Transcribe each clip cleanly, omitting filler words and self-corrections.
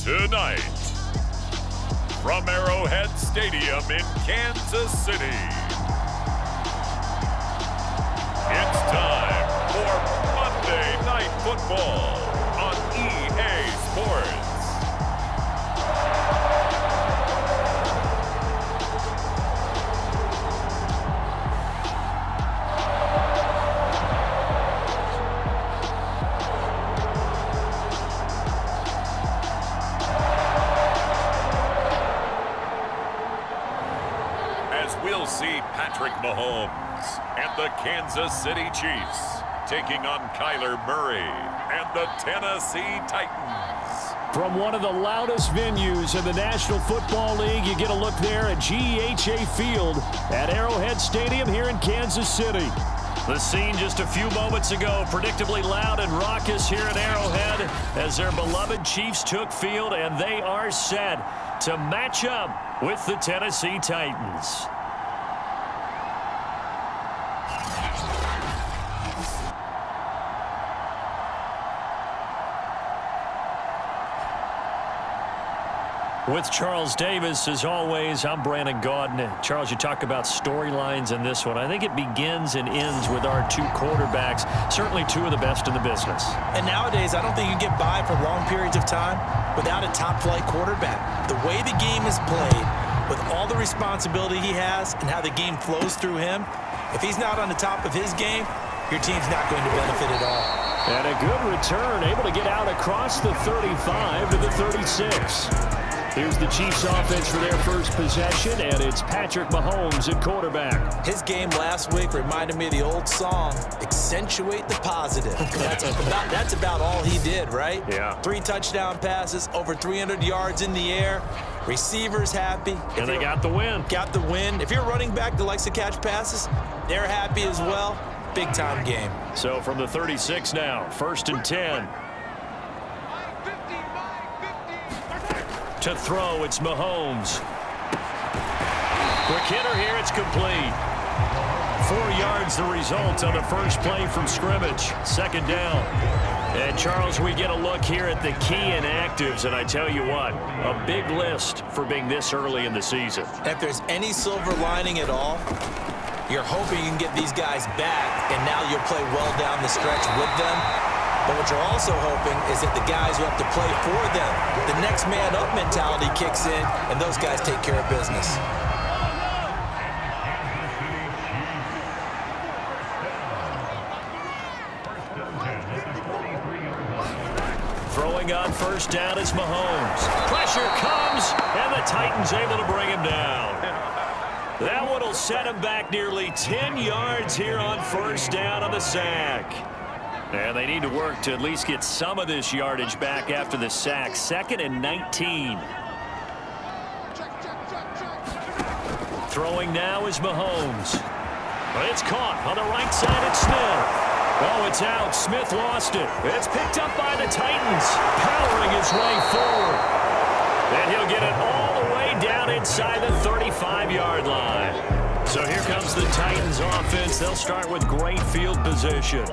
Tonight, from Arrowhead Stadium in Kansas City, it's time for Monday Night Football on EA Sports. We'll see Patrick Mahomes and the Kansas City Chiefs taking on Kyler Murray and the Tennessee Titans. From one of the loudest venues in the National Football League, you get a look there at GEHA Field at Arrowhead Stadium here in Kansas City. The scene just a few moments ago, predictably loud and raucous here at Arrowhead as their beloved Chiefs took field, and they are set to match up with the Tennessee Titans. With Charles Davis, as always, I'm Brandon Gaudin. Charles, you talk about storylines in this one. I think it begins and ends with our two quarterbacks, certainly two of the best in the business. And nowadays, I don't think you can get by for long periods of time without a top-flight quarterback. The way the game is played, with all the responsibility he has and how the game flows through him, if he's not on the top of his game, your team's not going to benefit at all. And a good return, able to get out across the 35 to the 36. Here's the Chiefs offense for their first possession, and it's Patrick Mahomes at quarterback. His game last week reminded me of the old song, accentuate the positive. That's about all he did, right? Yeah. 3 touchdown passes, over 300 yards in the air. Receivers happy. And they got the win. Got the win. If you're a running back that likes to catch passes, they're happy as well. Big-time game. So from the 36 now, 1st and 10. To throw, it's Mahomes. Quick hitter here, it's complete. 4 yards the result on the first play from scrimmage. 2nd down. And Charles, we get a look here at the key inactives, and I tell you what, a big list for being this early in the season. If there's any silver lining at all, you're hoping you can get these guys back, and now you'll play well down the stretch with them. But what you're also hoping is that the guys who have to play for them, the next man up mentality kicks in, and those guys take care of business. Throwing on 1st down is Mahomes. Pressure comes, and the Titans able to bring him down. That one will set him back nearly 10 yards here on 1st down on the sack. And they need to work to at least get some of this yardage back after the sack. 2nd and 19. Throwing now is Mahomes. But it's caught on the right side. It's Smith. Oh, it's out. Smith lost it. It's picked up by the Titans, powering his way forward. And he'll get it all the way down inside the 35-yard line. So here comes the Titans offense. They'll start with great field position.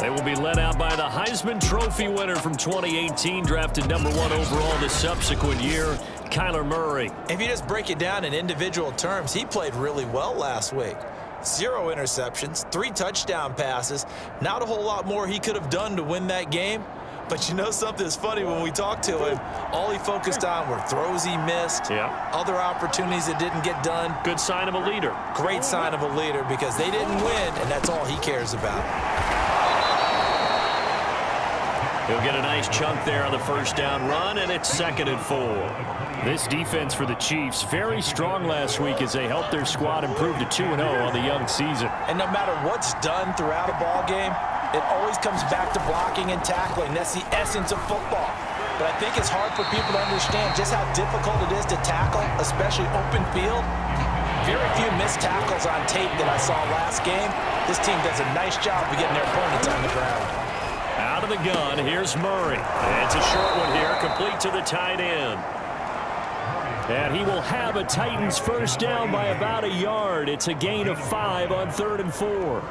They will be led out by the Heisman Trophy winner from 2018, drafted #1 overall the subsequent year, Kyler Murray. If you just break it down in individual terms, he played really well last week. 0 interceptions, 3 touchdown passes. Not a whole lot more he could have done to win that game. But you know something that's funny, when we talked to him, all he focused on were throws he missed, other opportunities that didn't get done. Good sign of a leader. Great sign of a leader, because they didn't win, and that's all he cares about. He'll get a nice chunk there on the 1st down run, and it's 2nd and 4. This defense for the Chiefs, very strong last week as they helped their squad improve to 2-0 on the young season. And no matter what's done throughout a ball game, it always comes back to blocking and tackling. That's the essence of football. But I think it's hard for people to understand just how difficult it is to tackle, especially open field. Very few missed tackles on tape that I saw last game. This team does a nice job of getting their opponents on the ground. Out of the gun, here's Murray. It's a short one here, complete to the tight end. And he will have a Titans 1st down by about a yard. It's a gain of 5 on 3rd and 4.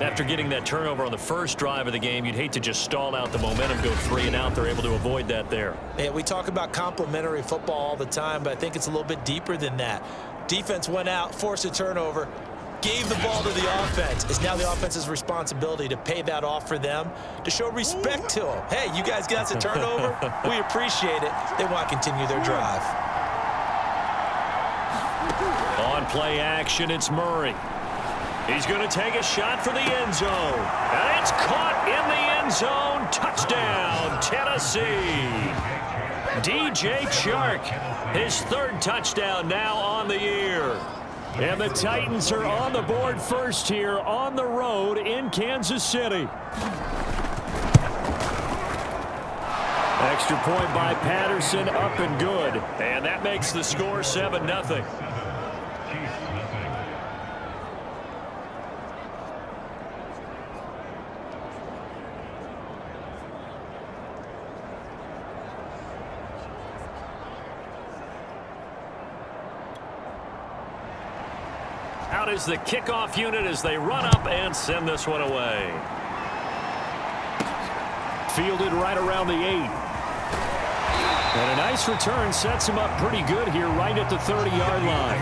After getting that turnover on the first drive of the game, you'd hate to just stall out the momentum, go 3 and out. They're able to avoid that there. Yeah, we talk about complementary football all the time, but I think it's a little bit deeper than that. Defense went out, forced a turnover, gave the ball to the offense. It's now the offense's responsibility to pay that off for them, to show respect to them. Hey, you guys got us a turnover. We appreciate it. They want to continue their drive. On play action, it's Murray. He's going to take a shot for the end zone. And it's caught in the end zone. Touchdown, Tennessee. DJ Chark, his 3rd touchdown now on the year. And the Titans are on the board first here on the road in Kansas City. Extra point by Patterson, up and good. And that makes the score 7-0. Out is the kickoff unit as they run up and send this one away. Fielded right around the 8. And a nice return sets him up pretty good here right at the 30-yard line.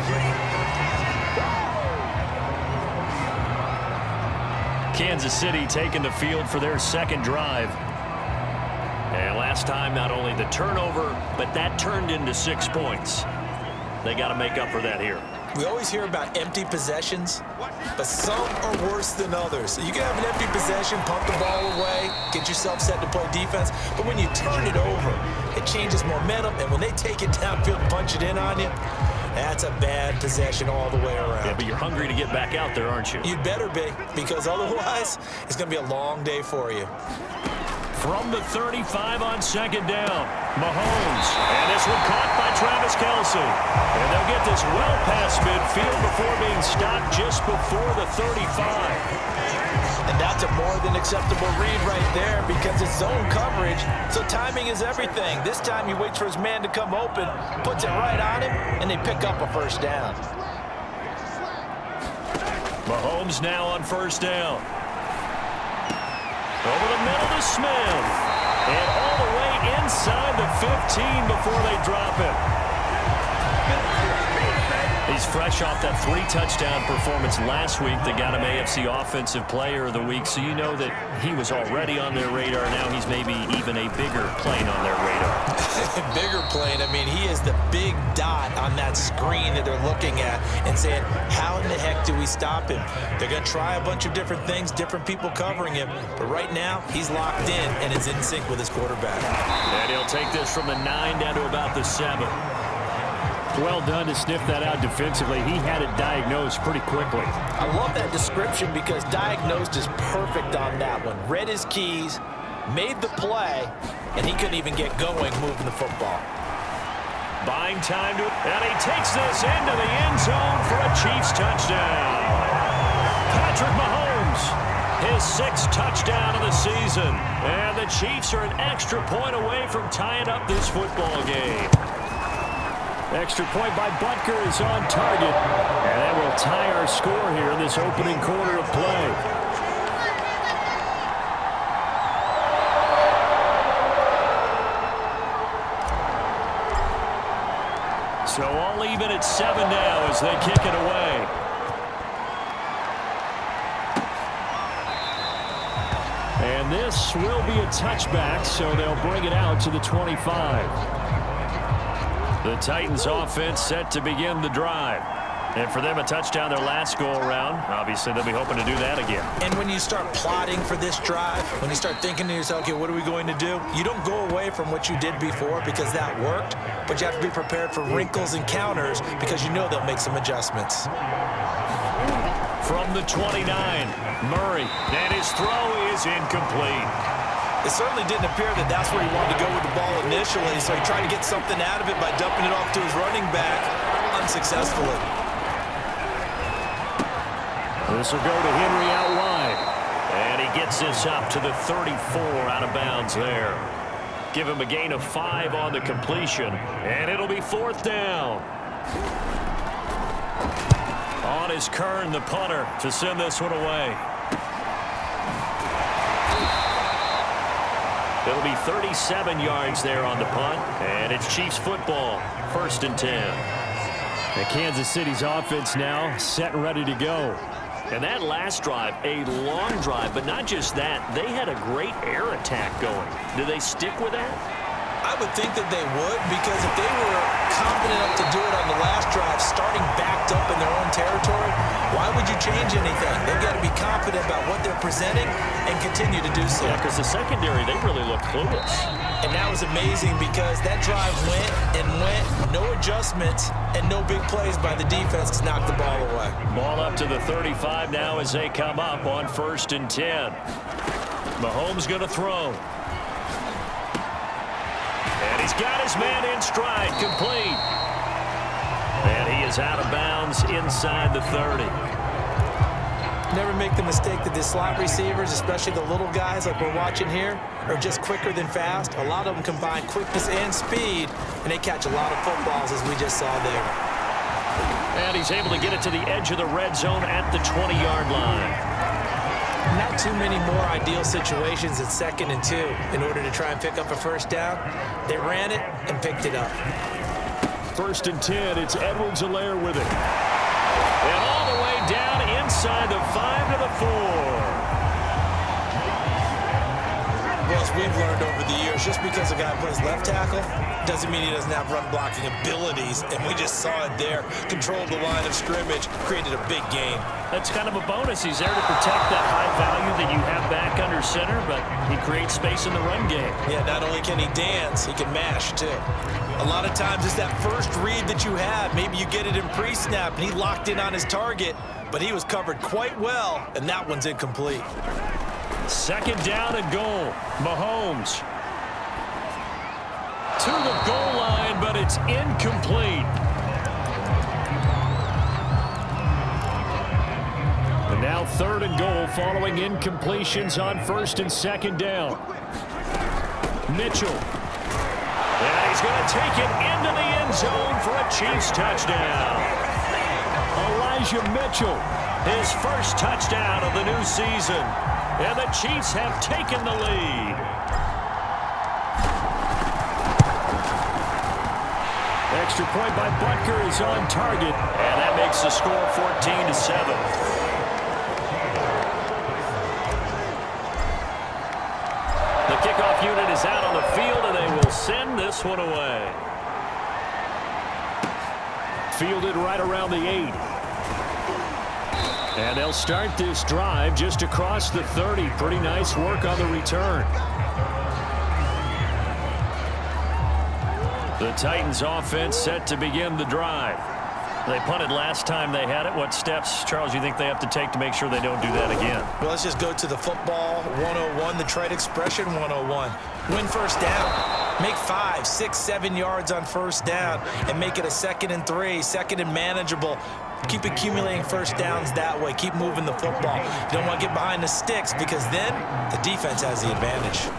Kansas City taking the field for their 2nd drive. And last time, not only the turnover, but that turned into 6 points. They got to make up for that here. We always hear about empty possessions, but some are worse than others. You can have an empty possession, pump the ball away, get yourself set to play defense, but when you turn it over, it changes momentum, and when they take it downfield and punch it in on you, that's a bad possession all the way around. Yeah, but you're hungry to get back out there, aren't you? You'd better be, because otherwise, it's going to be a long day for you. From the 35 on 2nd down, Mahomes. And this one caught by Travis Kelce. And they'll get this well past midfield before being stopped just before the 35. And that's a more than acceptable read right there because it's zone coverage, so timing is everything. This time he waits for his man to come open, puts it right on him, and they pick up a 1st down. Mahomes now on 1st down. Over the middle to Smith. And all the way inside the 15 before they drop it. He's fresh off that 3-touchdown performance last week that got him AFC Offensive Player of the Week, so you know that he was already on their radar. Now he's maybe even a bigger plane on their radar. Bigger plane. I mean, he is the big dot on that screen that they're looking at and saying, how in the heck do we stop him? They're going to try a bunch of different things, different people covering him, but right now he's locked in and is in sync with his quarterback. And he'll take this from the 9 down to about the 7. Well done to sniff that out defensively. He had it diagnosed pretty quickly. I love that description because diagnosed is perfect on that one. Read his keys, made the play, and he couldn't even get going moving the football. Buying time to, and he takes this into the end zone for a Chiefs touchdown. Patrick Mahomes, his 6th touchdown of the season. And the Chiefs are an extra point away from tying up this football game. Extra point by Butker is on target. And that will tie our score here in this opening quarter of play. So all even at 7 now as they kick it away. And this will be a touchback, so they'll bring it out to the 25. The Titans offense set to begin the drive. And for them, a touchdown their last go-around. Obviously, they'll be hoping to do that again. And when you start plotting for this drive, when you start thinking to yourself, okay, what are we going to do? You don't go away from what you did before because that worked, but you have to be prepared for wrinkles and counters because you know they'll make some adjustments. From the 29, Murray. And his throw is incomplete. It certainly didn't appear that that's where he wanted to go with the ball initially, so he tried to get something out of it by dumping it off to his running back unsuccessfully. This will go to Henry out wide. And he gets this up to the 34 out of bounds there. Give him a gain of 5 on the completion. And it'll be 4th down. On is Kern, the punter, to send this one away. It'll be 37 yards there on the punt, and it's Chiefs football, 1st and 10. And Kansas City's offense now set and ready to go. And that last drive, a long drive, but not just that. They had a great air attack going. Do they stick with that? I would think that they would, because if they were confident enough to do it on the last drive, starting backed up in their own territory, why would you change anything? They've got to be confident about what they're presenting and continue to do so. Yeah, because the secondary, they really look clueless. And that was amazing because that drive went and went, no adjustments, and no big plays by the defense to knock the ball away. Ball up to the 35 now as they come up on 1st and 10. Mahomes going to throw. And he's got his man in stride, complete. And he is out of bounds inside the 30. Never make the mistake that the slot receivers, especially the little guys like we're watching here, are just quicker than fast. A lot of them combine quickness and speed, and they catch a lot of footballs, as we just saw there. And he's able to get it to the edge of the red zone at the 20-yard line. Not too many more ideal situations at 2nd and 2 in order to try and pick up a first down. They ran it and picked it up. 1st and 10, it's Edwards-Helaire with it. And all the way down inside the 5 to the 4. Well, as we've learned over the years, just because a guy plays left tackle doesn't mean he doesn't have run blocking abilities, and we just saw it there. Controlled the line of scrimmage, created a big gain. That's kind of a bonus. He's there to protect that high value that you have back under center, but he creates space in the run game. Yeah, not only can he dance, he can mash, too. A lot of times it's that first read that you have. Maybe you get it in pre-snap, and he locked in on his target, but he was covered quite well, and that one's incomplete. 2nd down and goal. Mahomes to the goal line, but it's incomplete. And now 3rd and goal following incompletions on 1st and 2nd down. Mitchell. And he's going to take it into the end zone for a Chiefs touchdown. Elijah Mitchell, his first touchdown of the new season. And the Chiefs have taken the lead. Extra point by Butker is on target. And that makes the score 14-7. The kickoff unit is out on the field, and they will send this one away. Fielded right around the 8. And they'll start this drive just across the 30. Pretty nice work on the return. The Titans offense set to begin the drive. They punted last time they had it. What steps, Charles, you think they have to take to make sure they don't do that again? Well, let's just go to the football 101, the trade expression 101. Win first down. Make 5, 6, 7 yards on first down and make it a 2nd and 3, 2nd and manageable. Keep accumulating first downs that way. Keep moving the football. You don't want to get behind the sticks because then the defense has the advantage.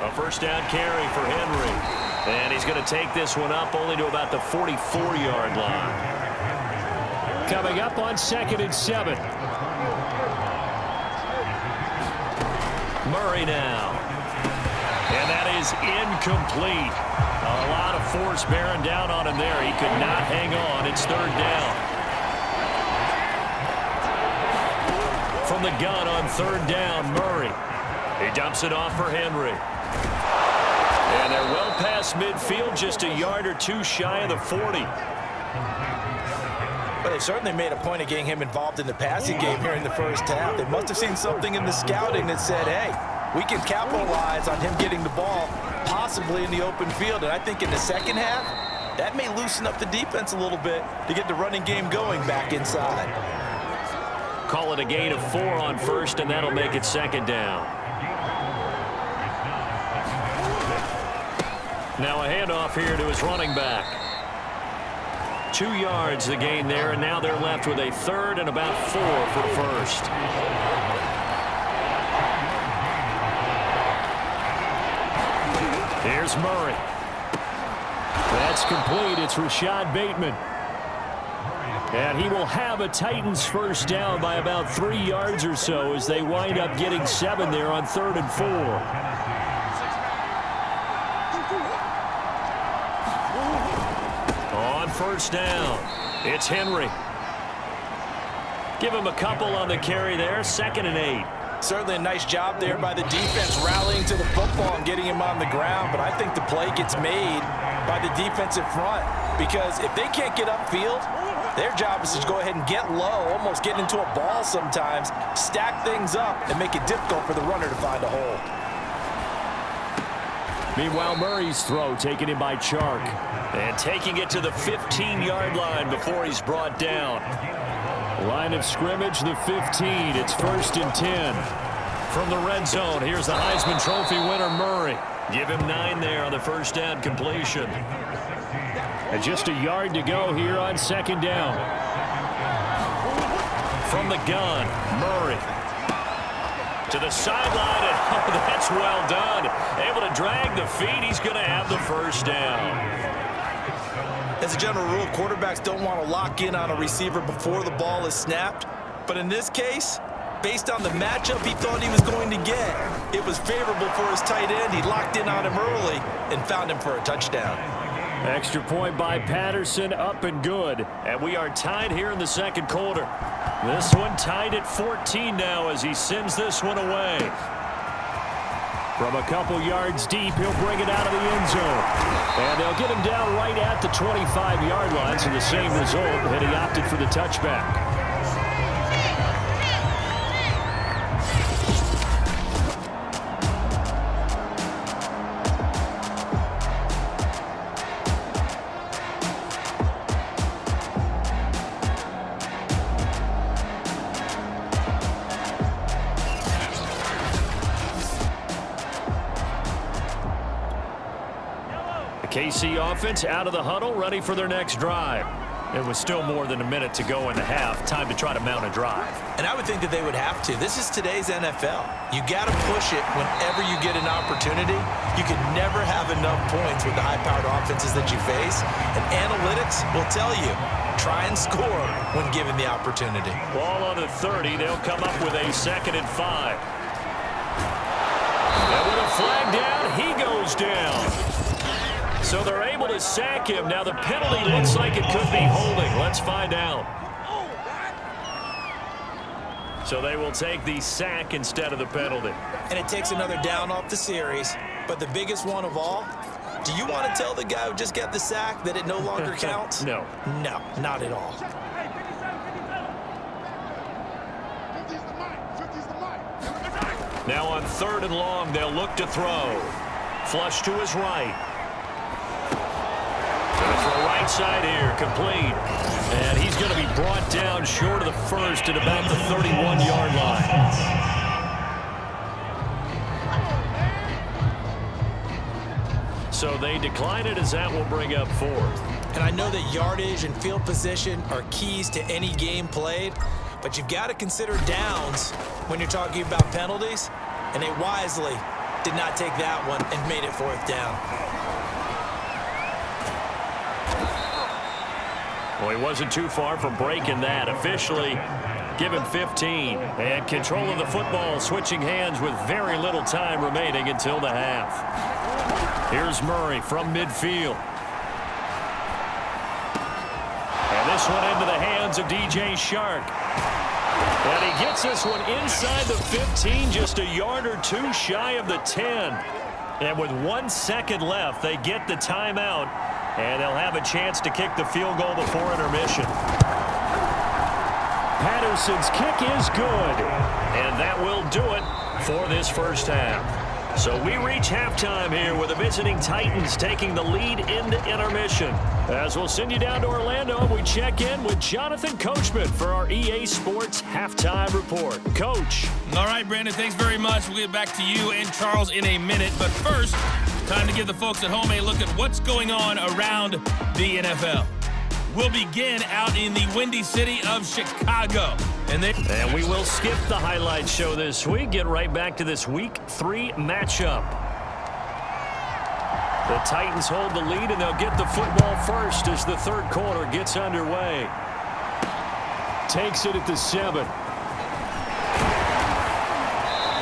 A first down carry for Henry. And he's going to take this one up only to about the 44-yard line. Coming up on 2nd and 7. Murray now. And that is incomplete. A lot of force bearing down on him there. He could not hang on. It's 3rd down. From the gun on 3rd down, Murray. He dumps it off for Henry. And they're well past midfield, just a yard or two shy of the 40. But they certainly made a point of getting him involved in the passing game here in the first half. They must have seen something in the scouting that said, hey, we can capitalize on him getting the ball possibly in the open field. And I think in the second half, that may loosen up the defense a little bit to get the running game going back inside. Call it a gain of 4 on first, and that'll make it 2nd down. Now a handoff here to his running back. 2 yards the gain there, and now they're left with a 3rd and about 4 for first. Here's Murray. That's complete. It's Rashad Bateman. And he will have a Titans first down by about 3 yards or so as they wind up getting 7 there on 3rd and 4. on first down. It's Henry. Give him a couple on the carry there. 2nd and 8. Certainly a nice job there by the defense rallying to the football and getting him on the ground, but I think the play gets made by the defensive front because if they can't get upfield, their job is to go ahead and get low, almost get into a ball sometimes, stack things up, and make it difficult for the runner to find a hole. Meanwhile, Murray's throw taken in by Chark. And taking it to the 15-yard line before he's brought down. Line of scrimmage, the 15. It's 1st and 10. From the red zone, here's the Heisman Trophy winner, Murray. Give him 9 there on the first down completion. And just a yard to go here on 2nd down. From the gun, Murray. To the sideline, and oh, that's well done. Able to drag the feet. He's going to have the first down. As a general rule, quarterbacks don't want to lock in on a receiver before the ball is snapped. But in this case, based on the matchup he thought he was going to get, it was favorable for his tight end. He locked in on him early and found him for a touchdown. Extra point by Patterson, up and good. And we are tied here in the 2nd quarter. This one tied at 14 now as he sends this one away. From a couple yards deep, he'll bring it out of the end zone. And they'll get him down right at the 25-yard line, so the same result, and he opted for the touchback. KC offense out of the huddle, ready for their next drive. It was still more than a minute to go in the half. Time to try to mount a drive. And I would think that they would have to. This is today's NFL. You got to push it whenever you get an opportunity. You can never have enough points with the high-powered offenses that you face. And analytics will tell you, try and score when given the opportunity. Ball on the 30. They'll come up with a 2nd and 5. And with a flag down, he goes down. So they're able to sack him. Now the penalty looks like it could be holding. Let's find out. So they will take the sack instead of the penalty. And it takes another down off the series. But the biggest one of all, do you want to tell the guy who just got the sack that it no longer counts? No. No, not at all. Now on 3rd and long, they'll look to throw. Flush to his right. Right side here, complete. And he's going to be brought down short of the first at about the 31-yard line. So they decline it as that will bring up 4th. And I know that yardage and field position are keys to any game played, but you've got to consider downs when you're talking about penalties, and they wisely did not take that one and made it 4th down. Well, he wasn't too far from breaking that. Officially, give him 15. And control of the football, switching hands with very little time remaining until the half. Here's Murray from midfield. And this one into the hands of DJ Chark. And he gets this one inside the 15, just a yard or two shy of the 10. And with 1 second left, they get the timeout. And they'll have a chance to kick the field goal before intermission. Patterson's kick is good. And that will do it for this first half. So we reach halftime here with the visiting Titans taking the lead into intermission. As we'll send you down to Orlando, we check in with Jonathan Coachman for our EA Sports Halftime Report. Coach. All right, Brandon, thanks very much. We'll get back to you and Charles in a minute. But first, time to give the folks at home a look at what's going on around the NFL. We'll begin out in the Windy City of Chicago. And we will skip the highlight show this week. Get right back to this Week 3 matchup. The Titans hold the lead, and they'll get the football first as the 3rd quarter gets underway. Takes it at the 7.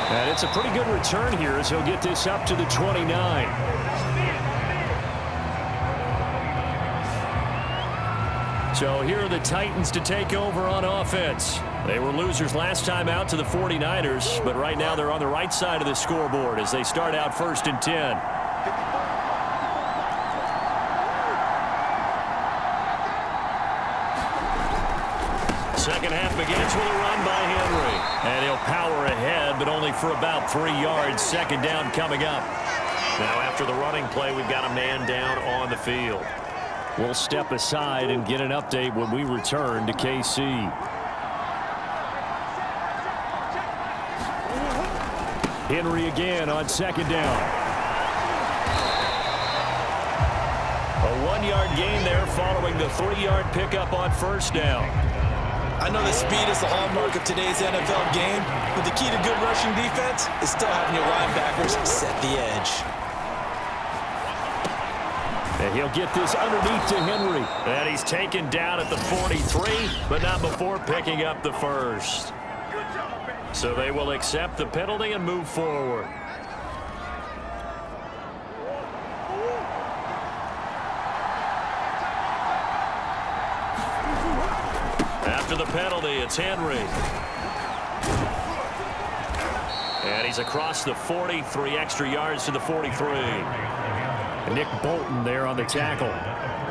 And it's a pretty good return here as he'll get this up to the 29. So here are the Titans to take over on offense. They were losers last time out to the 49ers, but right now they're on the right side of the scoreboard as they start out 1st and 10. Second half begins with a run by Henry. And he'll power ahead, but only for about 3 yards. Second down coming up. Now after the running play, we've got a man down on the field. We'll step aside and get an update when we return to KC. Henry again on second down. A 1-yard gain there following the 3-yard pickup on first down. I know that speed is the hallmark of today's NFL game, but the key to good rushing defense is still having your linebackers set the edge. And he'll get this underneath to Henry. And he's taken down at the 43, but not before picking up the first. So they will accept the penalty and move forward. After the penalty, it's Henry. And he's across the 40, 3 extra yards to the 43. Nick Bolton there on the tackle.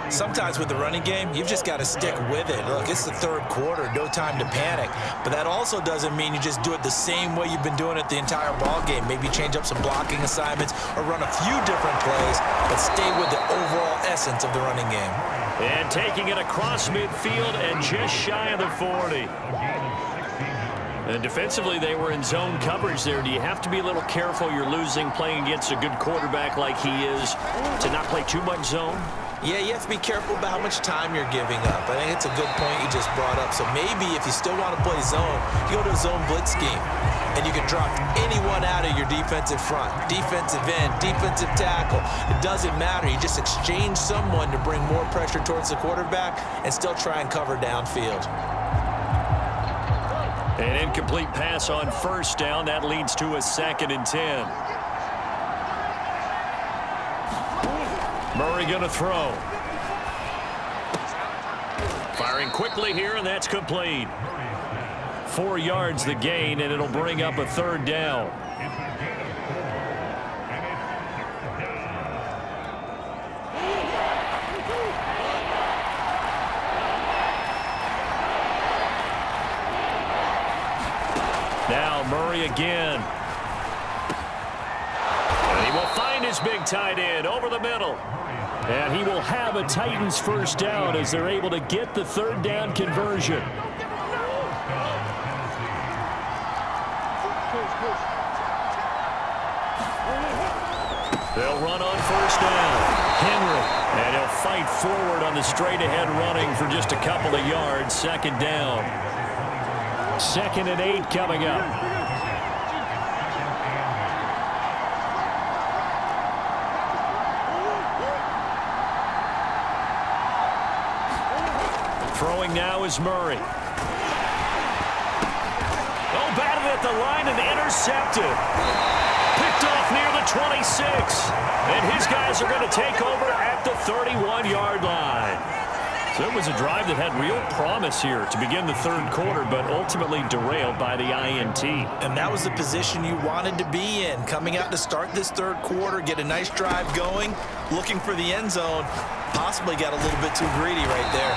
Sometimes with the running game, you've just got to stick with it. Look, it's the third quarter, no time to panic. But that also doesn't mean you just do it the same way you've been doing it the entire ball game. Maybe change up some blocking assignments or run a few different plays, but stay with the overall essence of the running game. And taking it across midfield and just shy of the 40. And defensively, they were in zone coverage there. Do you have to be a little careful? You're losing playing against a good quarterback like he is to not play too much zone? Yeah, you have to be careful about how much time you're giving up. I think it's a good point you just brought up. So maybe if you still want to play zone, you go to a zone blitz scheme. And you can drop anyone out of your defensive front. Defensive end, defensive tackle. It doesn't matter. You just exchange someone to bring more pressure towards the quarterback and still try and cover downfield. An incomplete pass on first down. That leads to a 2nd and 10. Murray going to throw. Firing quickly here, and that's complete. 4 yards the gain, and it'll bring up a 3rd down. Now Murray again. And he will find his big tight end over the middle. And he will have a Titans first down as they're able to get the 3rd down conversion. They'll run on first down. Henry. And he'll fight forward on the straight-ahead running for just a couple of yards. 2nd down. 2nd and 8 coming up. Throwing now is Murray. Oh, batted at the line and intercepted. Picked off near the 26. And his guys are going to take over at the 31-yard line. So it was a drive that had real promise here to begin the 3rd quarter, but ultimately derailed by the INT. And that was the position you wanted to be in. Coming out to start this 3rd quarter, get a nice drive going, looking for the end zone. Possibly got a little bit too greedy right there.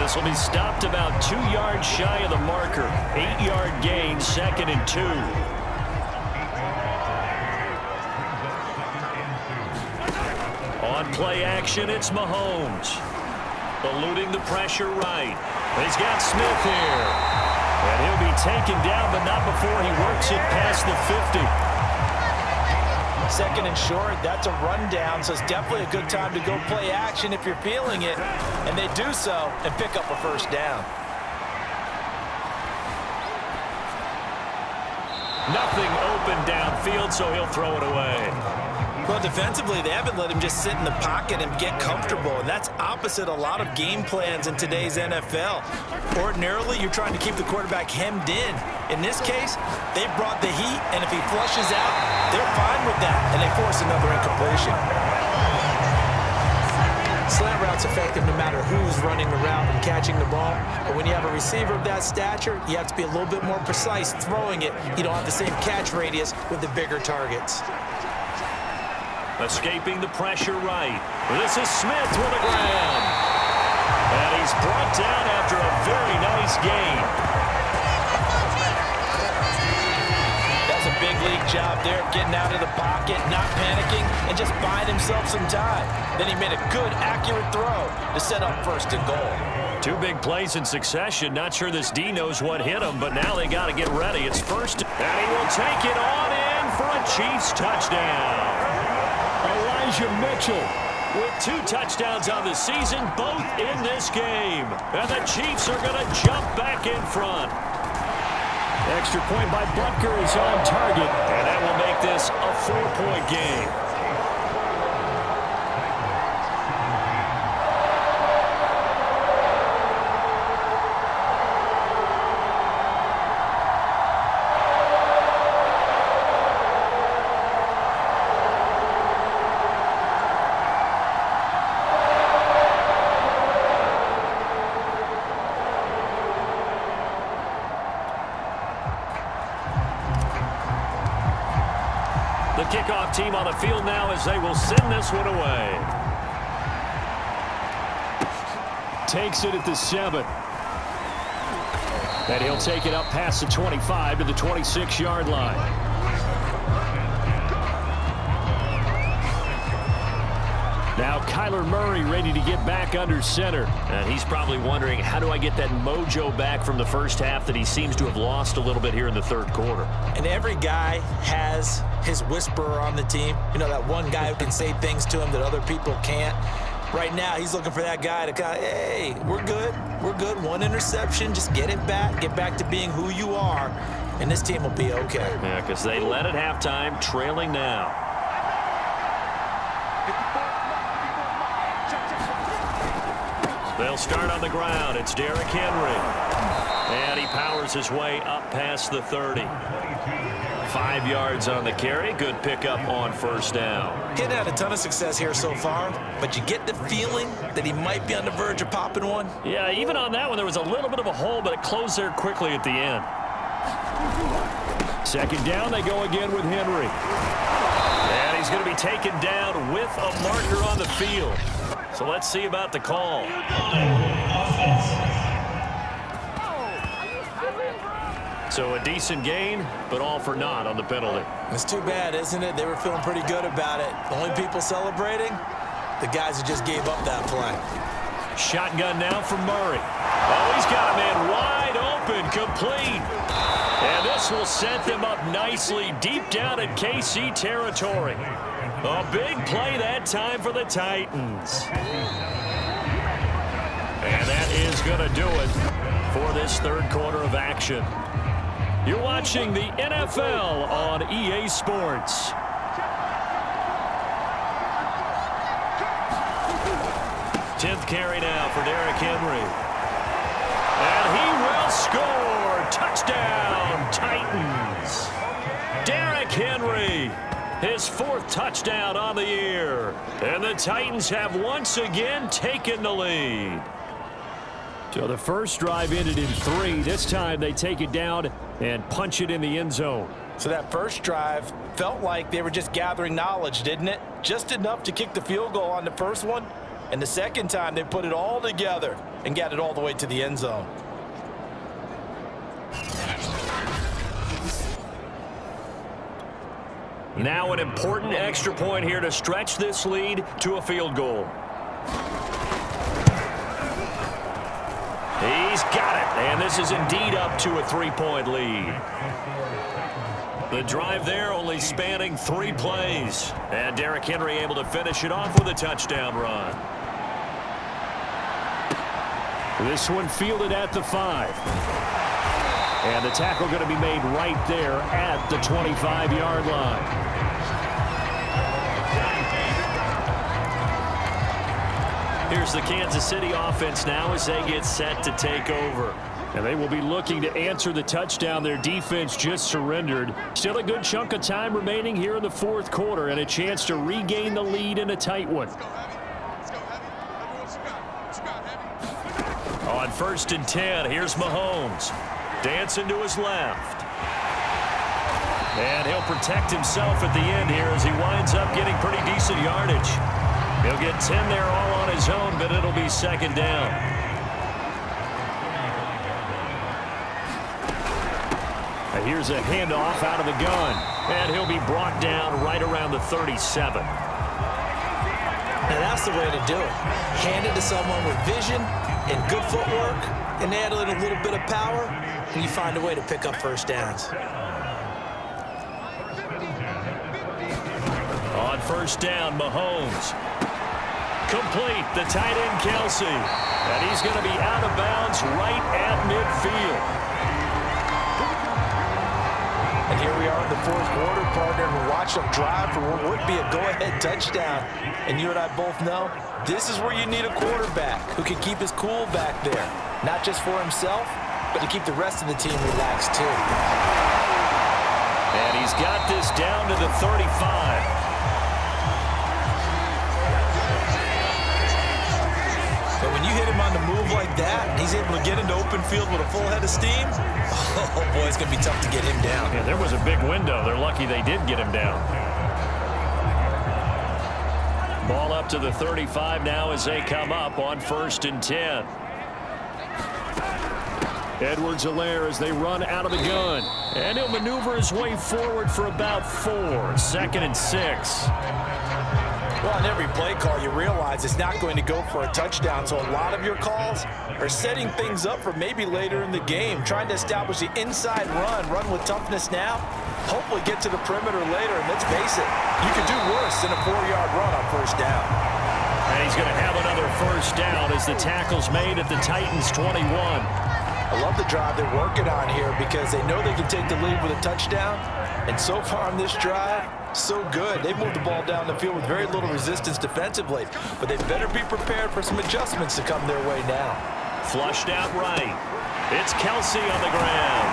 This will be stopped about 2 yards shy of the marker. 8-yard gain, 2nd and 2. On play action, it's Mahomes. Eluding the pressure right. He's got Smith here. And he'll be taken down, but not before he works it past the 50. 2nd and short, that's a rundown, so it's definitely a good time to go play action if you're feeling it. And they do so and pick up a first down. Nothing open downfield, so he'll throw it away. Well, defensively, they haven't let him just sit in the pocket and get comfortable, and that's opposite a lot of game plans in today's NFL. Ordinarily, you're trying to keep the quarterback hemmed in. In this case, they brought the heat, and if he flushes out, they're fine with that, and they force another incompletion. Slant routes It's effective no matter who's running around and catching the ball. But when you have a receiver of that stature, you have to be a little bit more precise throwing it. You don't have the same catch radius with the bigger targets. Escaping the pressure right. This is Smith with a grab. And he's brought down after a very nice gain. That's a big league job there of getting out of the pocket, not panicking, and just buying himself some time. Then he made a good, accurate throw to set up first and goal. 2 big plays in succession. Not sure this D knows what hit him, but now they got to get ready. It's first, and he will take it on in for a Chiefs touchdown. Elijah Mitchell with 2 touchdowns on the season, both in this game. And the Chiefs are going to jump back in front. Extra point by Butker is on target, and that will make this a 4-point game. The kickoff team on the field now as they will send this one away. Takes it at the 7. And he'll take it up past the 25 to the 26-yard line. Now Kyler Murray ready to get back under center. And he's probably wondering, how do I get that mojo back from the first half that he seems to have lost a little bit here in the third quarter? And every guy has his whisperer on the team. You know, that one guy who can say things to him that other people can't. Right now, he's looking for that guy to kind of, hey, we're good. We're good. 1 interception. Just get it back. Get back to being who you are. And this team will be okay. Yeah, because they led at halftime, trailing now. They'll start on the ground. It's Derrick Henry. And he powers his way up past the 30. 5 yards on the carry. Good pickup on first down. He hadn't had a ton of success here so far, but you get the feeling that he might be on the verge of popping one. Yeah, even on that one, there was a little bit of a hole, but it closed there quickly at the end. Second down, they go again with Henry. And he's going to be taken down with a marker on the field. So let's see about the call. So a decent gain, but all for naught on the penalty. It's too bad, isn't it? They were feeling pretty good about it. The only people celebrating, the guys who just gave up that play. Shotgun now from Murray. Oh, he's got him in wide open, complete. And this will set them up nicely deep down in KC territory. A big play that time for the Titans. And that is going to do it for this third quarter of action. You're watching the NFL on EA Sports. Tenth carry now for Derrick Henry. And he will score. Touchdown, Titans. Derrick Henry, his 4th touchdown on the year. And the Titans have once again taken the lead. So the first drive ended in 3. This time they take it down and punch it in the end zone. So that first drive felt like they were just gathering knowledge, didn't it? Just enough to kick the field goal on the first one. And the second time they put it all together and got it all the way to the end zone. Now an important extra point here to stretch this lead to a field goal. He's got it, and this is indeed up to a 3-point lead. The drive there only spanning 3 plays. And Derrick Henry able to finish it off with a touchdown run. This one fielded at the 5. And the tackle going to be made right there at the 25-yard line. Here's the Kansas City offense now as they get set to take over. And they will be looking to answer the touchdown their defense just surrendered. Still a good chunk of time remaining here in the fourth quarter and a chance to regain the lead in a tight one. Let's go, Heavy. Everyone On 1st and 10, here's Mahomes. Dancing to his left. And he'll protect himself at the end here as he winds up getting pretty decent yardage. He'll get 10 there all on his own, but it'll be 2nd down. And here's a handoff out of the gun. And he'll be brought down right around the 37. And that's the way to do it. Hand it to someone with vision and good footwork, and add a little bit of power, and you find a way to pick up first downs. On 1st down, Mahomes. Complete, the tight end, Kelsey. And he's going to be out of bounds right at midfield. And here we are in the 4th quarter, partner, and we're watching them drive for what would be a go-ahead touchdown. And you and I both know this is where you need a quarterback who can keep his cool back there. Not just for himself, but to keep the rest of the team relaxed too. And he's got this down to the 35. But when you hit him on the move like that, and he's able to get into open field with a full head of steam, oh boy, it's going to be tough to get him down. Yeah, there was a big window. They're lucky they did get him down. Ball up to the 35 now as they come up on 1st and 10. Edwards-Helaire as they run out of the gun. And he'll maneuver his way forward for about 4. 2nd and 6. Well, on every play call, you realize it's not going to go for a touchdown, so a lot of your calls are setting things up for maybe later in the game, trying to establish the inside run with toughness now, hopefully get to the perimeter later, and let's face it, you could do worse than a 4-yard run on 1st down. And he's going to have another 1st down as the tackle's made at the Titans' 21. I love the drive they're working on here because they know they can take the lead with a touchdown, and so far on this drive, so good. They moved the ball down the field with very little resistance defensively, but they better be prepared for some adjustments to come their way now. Flushed out right. It's Kelsey on the ground.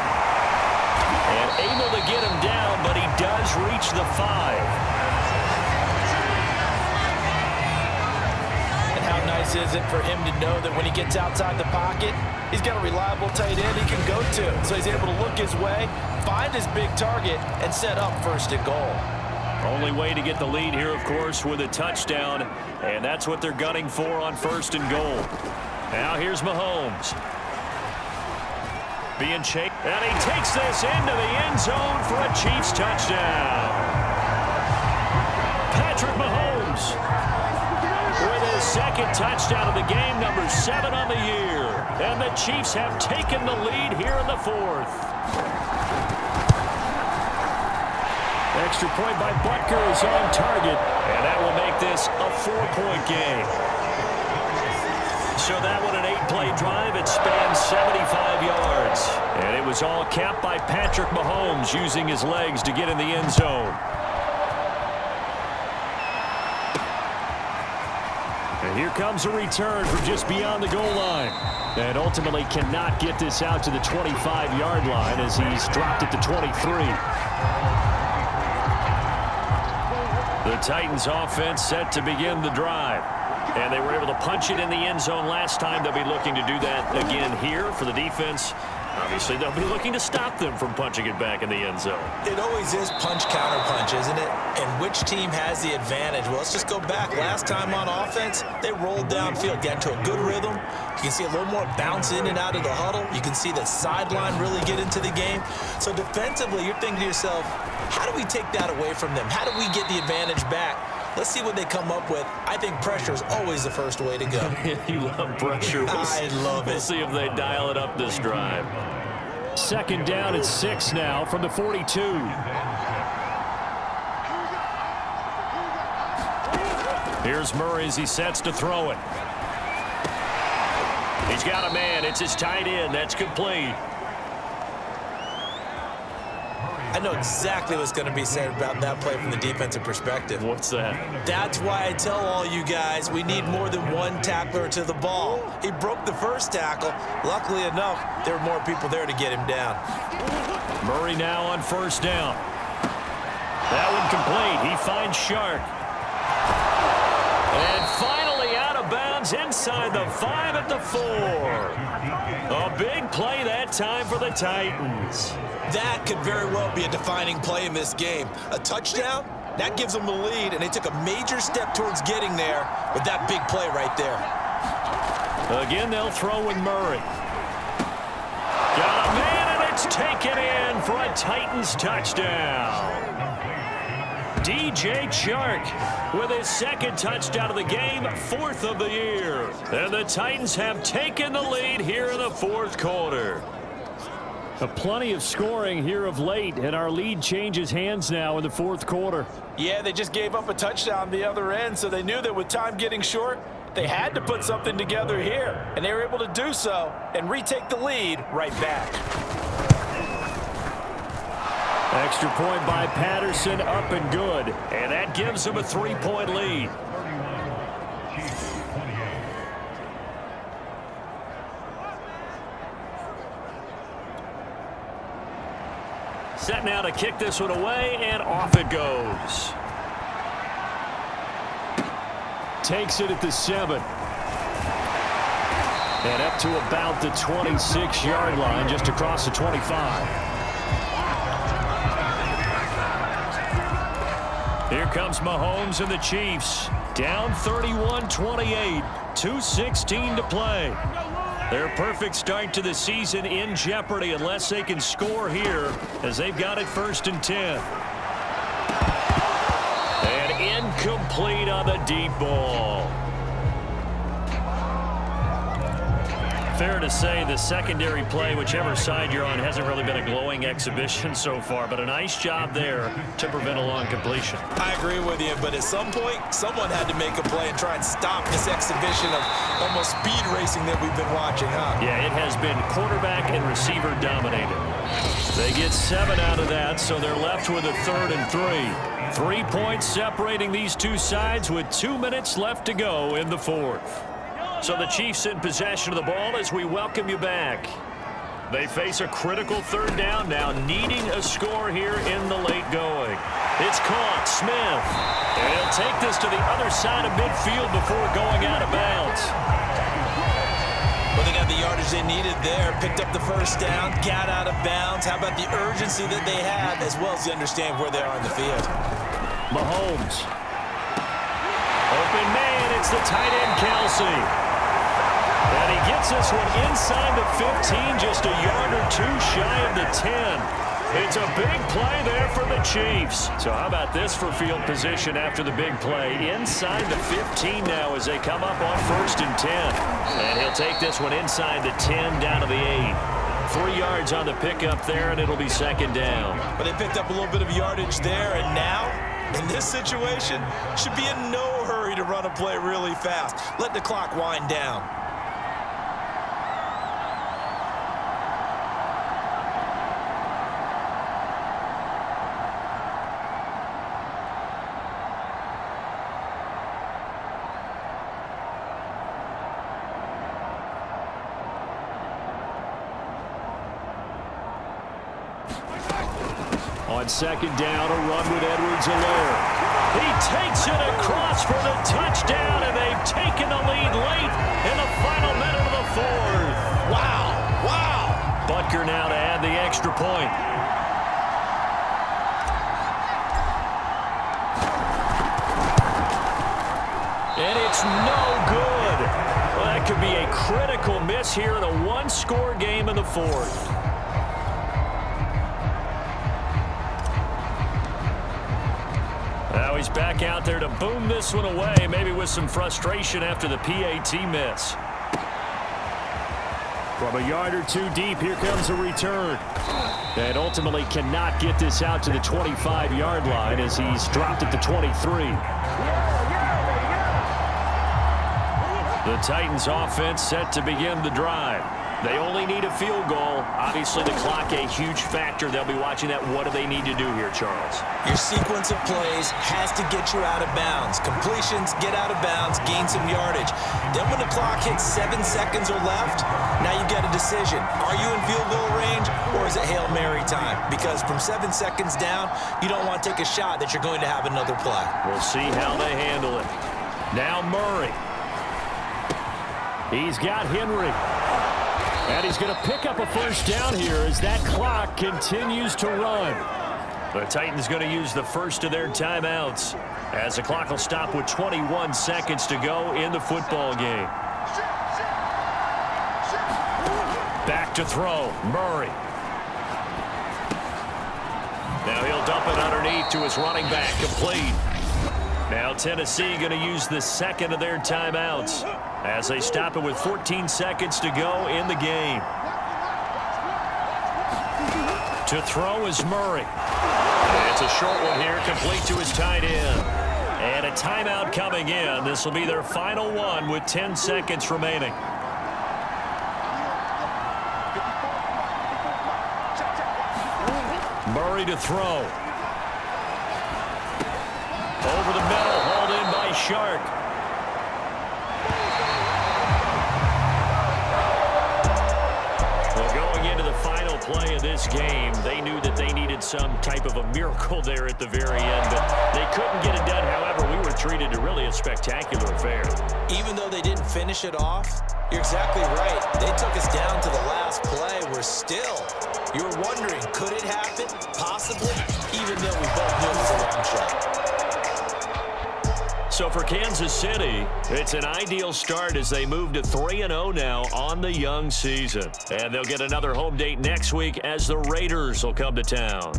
And able to get him down, but he does reach the 5. And how nice is it for him to know that when he gets outside the pocket, he's got a reliable tight end he can go to. So he's able to look his way, find his big target, and set up 1st and goal. Only way to get the lead here, of course, with a touchdown, and that's what they're gunning for on 1st and goal. Now here's Mahomes. Being chased, and he takes this into the end zone for a Chiefs touchdown. Patrick Mahomes with his 2nd touchdown of the game, number 7 on the year. And the Chiefs have taken the lead here in the 4th. Extra point by Butker is on target, and that will make this a 4-point game. So that one an 8-play drive. It spans 75 yards. And it was all capped by Patrick Mahomes using his legs to get in the end zone. And here comes a return from just beyond the goal line. And ultimately cannot get this out to the 25-yard line as he's dropped it to 23. The Titans offense set to begin the drive. And they were able to punch it in the end zone last time. They'll be looking to do that again here for the defense. Obviously, they'll be looking to stop them from punching it back in the end zone. It always is punch, counter punch, isn't it? And which team has the advantage? Well, let's just go back. Last time on offense, they rolled downfield, got into a good rhythm. You can see a little more bounce in and out of the huddle. You can see the sideline really get into the game. So defensively, you're thinking to yourself, how do we take that away from them? How do we get the advantage back? Let's see what they come up with. I think pressure is always the first way to go. You love pressure. I love it. We'll see if they dial it up this drive. 2nd down and 6 now from the 42. Here's Murray as he sets to throw it. He's got a man. It's his tight end. That's complete. I know exactly what's going to be said about that play from the defensive perspective. What's that? That's why I tell all you guys we need more than one tackler to the ball. He broke the first tackle. Luckily enough, there were more people there to get him down. Murray now on 1st down. That one complete. He finds Shark. And finally out of bounds He's inside the 5 at the 4. A big play that time for the Titans. That could very well be a defining play in this game. A touchdown, that gives them the lead, and they took a major step towards getting there with that big play right there. Again, they'll throw with Murray. Got a man, and it's taken in for a Titans touchdown. DJ Chark with his second touchdown of the game, 4th of the year. And the Titans have taken the lead here in the 4th quarter. Plenty of scoring here of late, and our lead changes hands now in the 4th quarter. Yeah, they just gave up a touchdown the other end, so they knew that with time getting short, they had to put something together here, and they were able to do so and retake the lead right back. Extra point by Patterson, up and good. And that gives them a 3-point lead. Set now to kick this one away, and off it goes. Takes it at the 7. And up to about the 26-yard line, just across the 25. Here comes Mahomes and the Chiefs. Down 31-28. 2:16 to play. Their perfect start to the season in jeopardy unless they can score here, as they've got it 1st and 10. And incomplete on the deep ball. Fair to say the secondary play, whichever side you're on, hasn't really been a glowing exhibition so far, but a nice job there to prevent a long completion. I agree with you, but at some point, someone had to make a play and try and stop this exhibition of almost speed racing that we've been watching, huh? Yeah, it has been quarterback and receiver dominated. They get 7 out of that, so they're left with a 3rd and 3. 3 points separating these two sides with 2 minutes left to go in the 4th. So the Chiefs in possession of the ball as we welcome you back. They face a critical 3rd down now, needing a score here in the late going. It's caught. Smith. And he'll take this to the other side of midfield before going out of bounds. Well, they got the yardage they needed there. Picked up the 1st down, got out of bounds. How about the urgency that they have, as well as they understand where they are in the field? Mahomes. Open man. It's the tight end, Kelsey. And he gets this one inside the 15, just a yard or 2 shy of the 10. It's a big play there for the Chiefs. So how about this for field position after the big play? Inside the 15 now as they come up on 1st and 10. And he'll take this one inside the 10 down to the 8. 3 yards on the pickup there, and it'll be 2nd down. But they picked up a little bit of yardage there, and now, in this situation, should be in no hurry to run a play really fast. Let the clock wind down. On 2nd down, a run with Edwards-Helaire. He takes it across for the touchdown, and they've taken the lead late in the final minute of the 4th. Wow, wow. Butker now to add the extra point. And it's no good. Well, that could be a critical miss here in a 1-score game in the 4th. Now he's back out there to boom this one away, maybe with some frustration after the PAT miss. From a yard or 2 deep, here comes a return. And ultimately cannot get this out to the 25-yard line as he's dropped at the 23. The Titans offense set to begin the drive. They only need a field goal. Obviously, the clock a huge factor. They'll be watching that. What do they need to do here, Charles? Your sequence of plays has to get you out of bounds. Completions, get out of bounds, gain some yardage. Then when the clock hits 7 seconds or left, now you've got a decision. Are you in field goal range, or is it Hail Mary time? Because from 7 seconds down, you don't want to take a shot that you're going to have another play. We'll see how they handle it. Now Murray. He's got Henry. And he's going to pick up a first down here as that clock continues to run. The Titans going to use the first of their timeouts as the clock will stop with 21 seconds to go in the football game. Back to throw, Murray. Now he'll dump it underneath to his running back, complete. Now Tennessee going to use the second of their timeouts as they stop it with 14 seconds to go in the game. To throw is Murray. It's a short one here, complete to his tight end. And a timeout coming in. This will be their final one with 10 seconds remaining. Murray to throw. Over the middle, hauled in by Shark. Well, going into the final play of this game, they knew that they needed some type of a miracle there at the very end, but they couldn't get it done. However, we were treated to really a spectacular affair. Even though they didn't finish it off, you're exactly right. They took us down to the last play. We're still, you were wondering, could it happen? Possibly, even though we both knew it was a long shot. So for Kansas City, it's an ideal start as they move to 3-0 now on the young season. And they'll get another home date next week as the Raiders will come to town.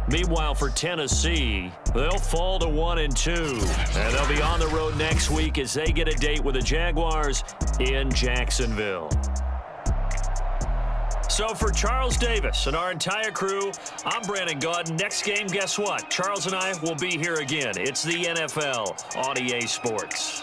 Meanwhile, for Tennessee, they'll fall to 1-2. And they'll be on the road next week as they get a date with the Jaguars in Jacksonville. So for Charles Davis and our entire crew, I'm Brandon Gaudin. Next game, guess what? Charles and I will be here again. It's the NFL on EA Sports.